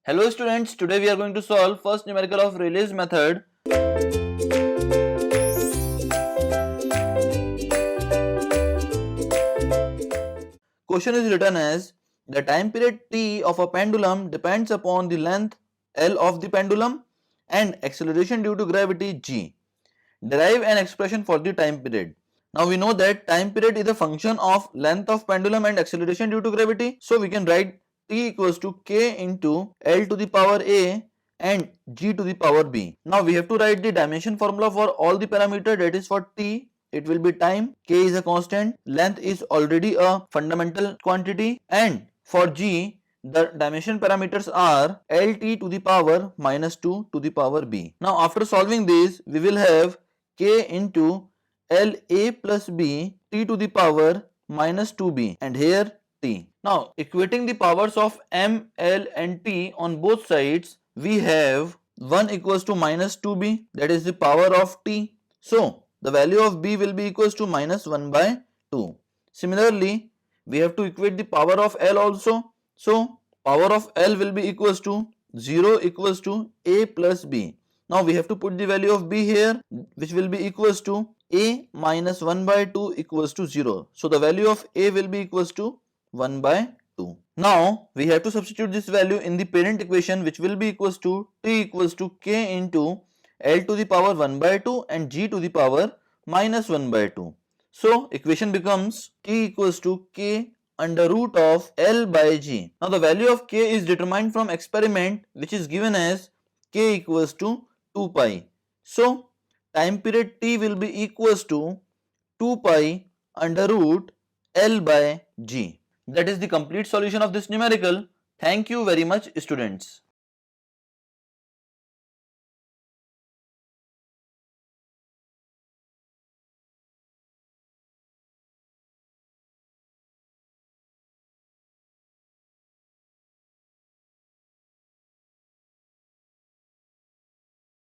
Hello students, today we are going to solve first numerical of Rayleigh's method. Question is written as the time period t of a pendulum depends upon the length L of the pendulum and acceleration due to gravity g. Derive an expression for the time period. Now we know that time period is a function of length of pendulum and acceleration due to gravity. So we can write t equals to k into L to the power a and g to the power b. Now we have to write the dimension formula for all the parameter, that is for t. It will be time, k is a constant, length is already a fundamental quantity, and for g the dimension parameters are lt to the power minus 2 to the power b. Now after solving this, we will have k into LA plus B t to the power minus 2b and here t. Now equating the powers of m, l and t on both sides, we have 1 equals to minus 2b, that is the power of t. So the value of b will be equals to minus 1 by 2. Similarly, we have to equate the power of l also. So power of l will be equals to 0 equals to a plus b. Now we have to put the value of b here, which will be equals to a minus 1 by 2 equals to 0. So the value of a will be equals to 1 by 2. Now we have to substitute this value in the parent equation, which will be equals to t equals to k into L to the power 1 by 2 and g to the power minus 1 by 2. So equation becomes t equals to k under root of L by g. Now the value of k is determined from experiment, which is given as k equals to 2 pi. So time period t will be equals to 2 pi under root L by g. That is the complete solution of this numerical. Thank you very much, students.